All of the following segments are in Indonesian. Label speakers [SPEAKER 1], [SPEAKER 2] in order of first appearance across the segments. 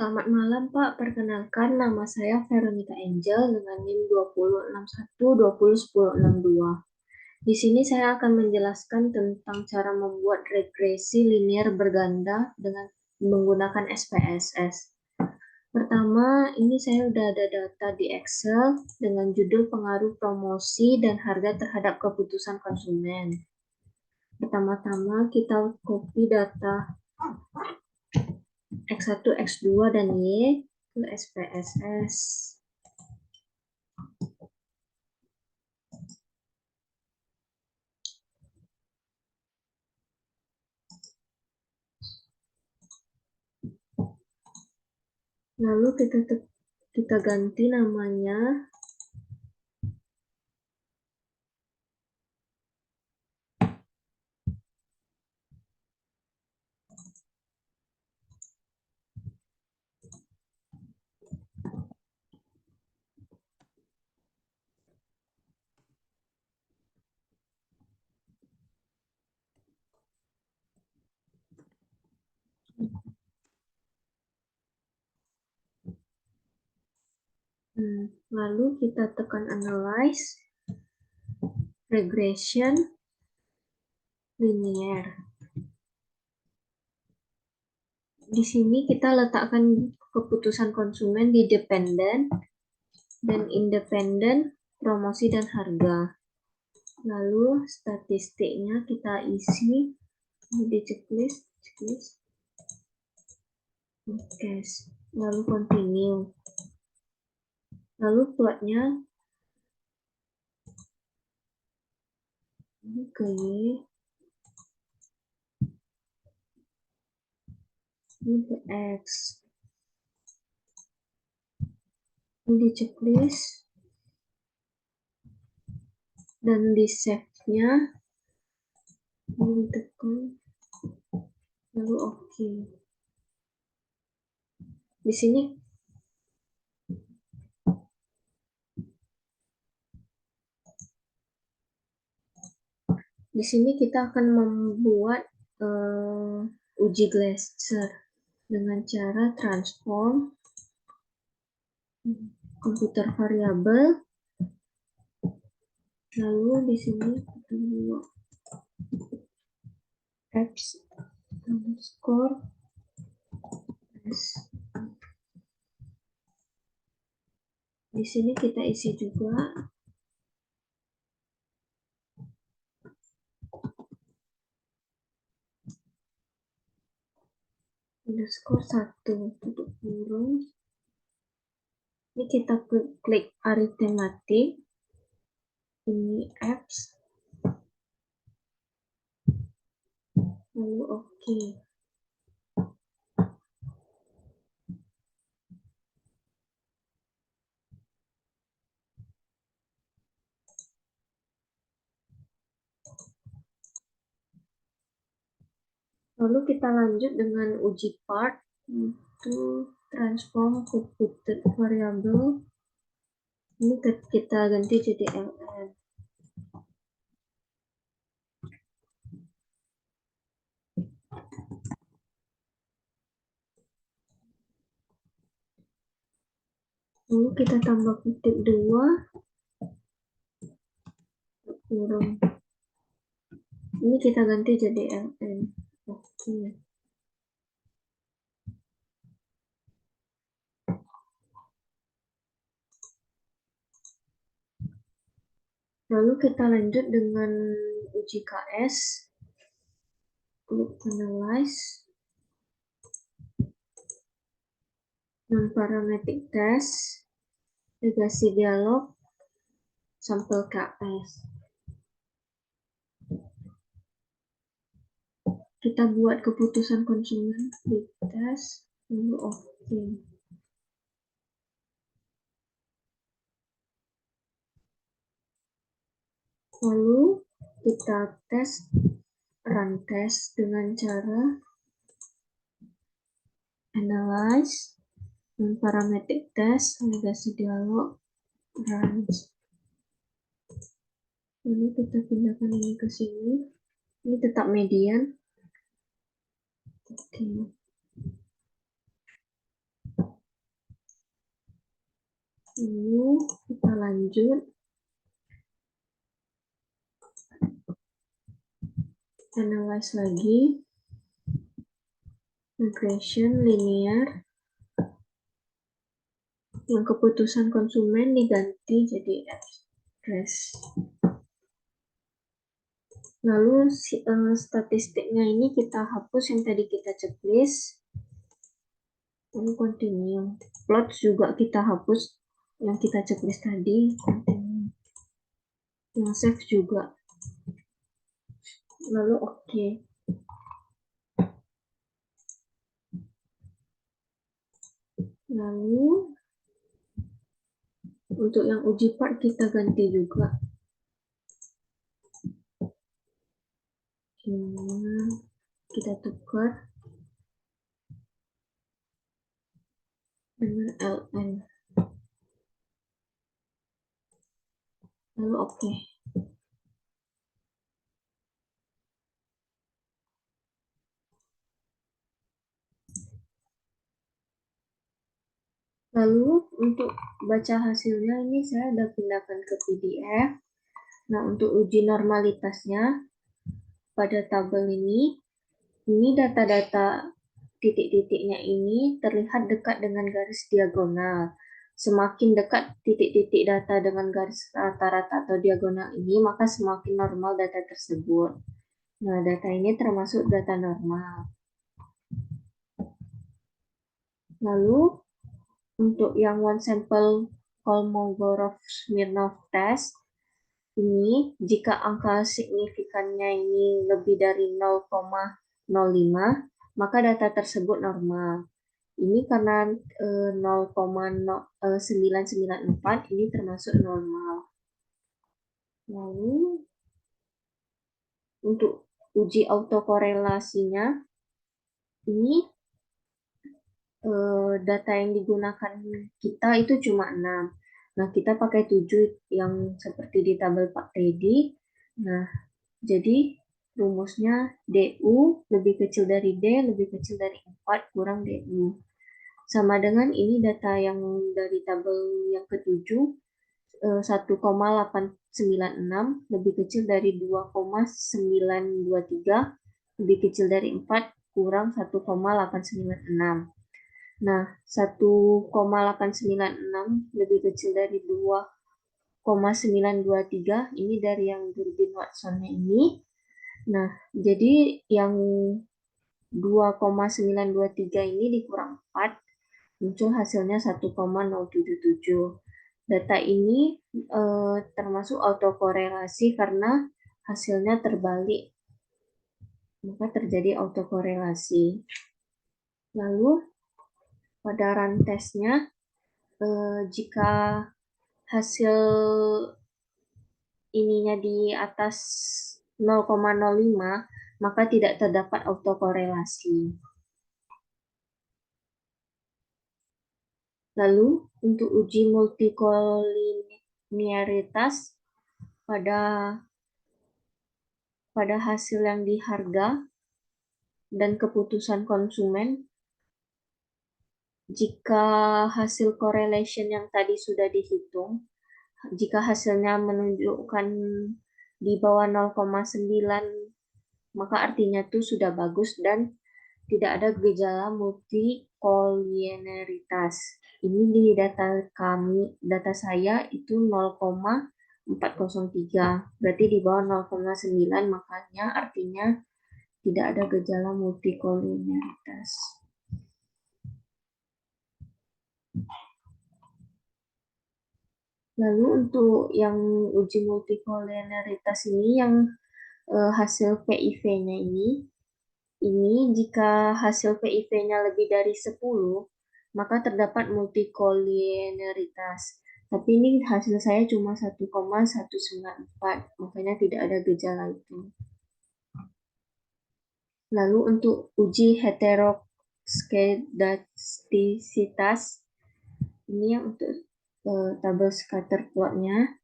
[SPEAKER 1] Selamat malam, Pak. Perkenalkan, nama saya Veronica Angel dengan NIM 2061201062. Di sini saya akan menjelaskan tentang cara membuat regresi linear berganda dengan menggunakan SPSS. Pertama, ini saya sudah ada data di Excel dengan judul pengaruh promosi dan harga terhadap keputusan konsumen. Pertama-tama kita copy data X1, X2, dan Y ke SPSS. Lalu kita ganti namanya lalu kita tekan analyze regression linear. Di sini kita letakkan keputusan konsumen di dependent dan independent, promosi dan harga. Lalu statistiknya kita isi di checklist. Oke, lalu continue. Lalu plotnya ini ke Y, ini ke X. Ini di checklist dan di save-nya ini ditekan, lalu oke. Di sini kita akan membuat uji Glaser dengan cara transform komputer variabel. Lalu di sini kita buat apps underscore s. Di sini kita isi juga underscore 1 tutup kurung. Ini kita klik arithmetic, ini apps, lalu oke. Lalu kita lanjut dengan uji part, itu transform computed variable. Ini kita ganti jadi ln. Lalu kita tambah kutip 2 kurung. Ini kita ganti jadi ln. Oke. Lalu kita lanjut dengan uji KS. Klik analyze, non-parametric test, legasi dialog, sampel KS. Kita buat keputusan konsumen di tes, lalu oke. Lalu kita run test dengan cara analyze, non-parametric test, legasi dialog, run. Lalu kita pindahkan ini ke sini. Ini tetap median. Oke. Lalu kita lanjut. Analyze lagi. Regression linear. Yang keputusan konsumen diganti jadi F-res. Lalu statistiknya ini kita hapus yang tadi kita checklist. Lalu continue. Plot juga kita hapus yang kita checklist tadi. Continue. Yang save juga. Lalu oke. Lalu untuk yang uji part kita ganti juga. Kita tukar dengan ln. Lalu oke. Lalu untuk baca hasilnya ini saya udah pindahkan ke PDF. Nah, untuk uji normalitasnya pada tabel ini data-data titik-titiknya ini terlihat dekat dengan garis diagonal. Semakin dekat titik-titik data dengan garis rata-rata atau diagonal ini, maka semakin normal data tersebut. Nah, data ini termasuk data normal. Lalu, untuk yang one sample Kolmogorov-Smirnov test, ini jika angka signifikannya ini lebih dari 0,05, maka data tersebut normal. Ini karena 0,994 ini termasuk normal. Lalu untuk uji autokorelasinya, ini data yang digunakan kita itu cuma 6. Nah, kita pakai 7 yang seperti di tabel Pak Teddy. Nah, jadi rumusnya DU lebih kecil dari D lebih kecil dari 4 kurang DU. Sama dengan ini data yang dari tabel yang ketujuh, 1,896 lebih kecil dari 2,923 lebih kecil dari 4 kurang 1,896. Nah, 1,896 lebih kecil dari 2,923 ini dari yang Durbin Watson-nya ini. Nah, jadi yang 2,923 ini dikurang 4 muncul hasilnya 1,077. Data ini termasuk autokorelasi karena hasilnya terbalik, maka terjadi autokorelasi. Lalu pada run testnya, jika hasil ininya di atas 0,05, maka tidak terdapat autokorelasi. Lalu, untuk uji multikoliniaritas pada hasil yang di harga dan keputusan konsumen, jika hasil correlation yang tadi sudah dihitung, jika hasilnya menunjukkan di bawah 0,9, maka artinya itu sudah bagus dan tidak ada gejala multikoliniaritas. Ini di data saya itu 0,403, berarti di bawah 0,9, makanya artinya tidak ada gejala multikoliniaritas. Lalu untuk yang uji multikoliniaritas ini yang hasil PIV-nya ini jika hasil PIV-nya lebih dari 10, maka terdapat multikoliniaritas. Tapi ini hasil saya cuma 1,194, makanya tidak ada gejala itu. Lalu untuk uji heteroskedastisitas, ini yang untuk tabel scatter plotnya.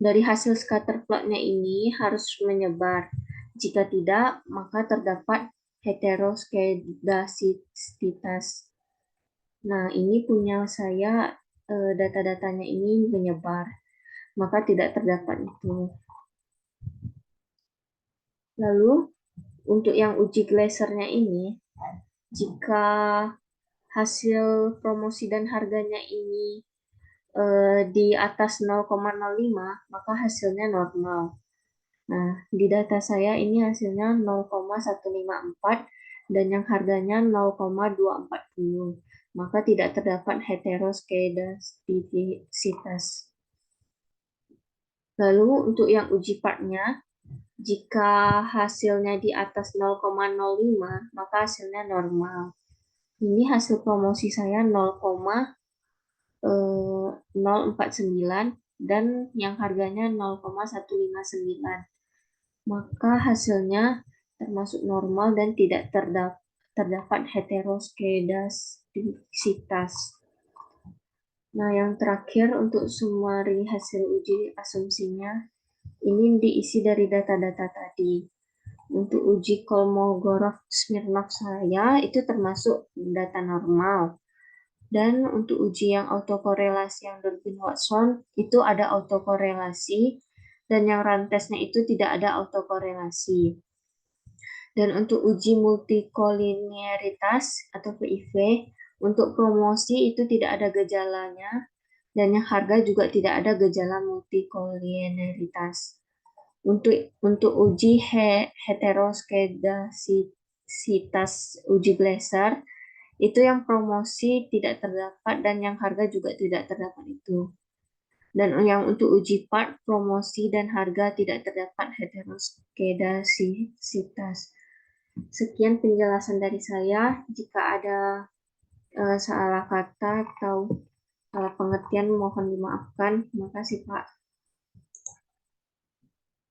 [SPEAKER 1] Dari hasil scatter plotnya ini harus menyebar. Jika tidak, maka terdapat heteroskedastisitas. Nah, ini punya saya data-datanya ini menyebar, maka tidak terdapat itu. Lalu untuk yang uji Glaser-nya ini, jika hasil promosi dan harganya ini di atas 0,05, maka hasilnya normal. Nah, di data saya ini hasilnya 0,154 dan yang harganya 0,240. Maka tidak terdapat heteroskedastisitas. Lalu untuk yang uji partnya, jika hasilnya di atas 0,05, maka hasilnya normal. Ini hasil promosi saya 0,049 dan yang harganya 0,159. Maka hasilnya termasuk normal dan tidak terdapat heteroskedastisitas. Nah, yang terakhir untuk summary hasil uji asumsinya, ini diisi dari data-data tadi. Untuk uji Kolmogorov-Smirnov saya itu termasuk data normal. Dan untuk uji yang autokorelasi yang Durbin-Watson itu ada autokorelasi dan yang run-testnya itu tidak ada autokorelasi. Dan untuk uji multikolinearitas atau PIV, untuk promosi itu tidak ada gejalanya, dan yang harga juga tidak ada gejala multikolinearitas. Untuk uji heteroskedastisitas uji Glaser, itu yang promosi tidak terdapat dan yang harga juga tidak terdapat itu. Dan yang untuk uji part, promosi dan harga tidak terdapat heteroskedastisitas. Sekian penjelasan dari saya. Jika ada salah kata atau salah pengertian mohon dimaafkan. Terima kasih, Pak.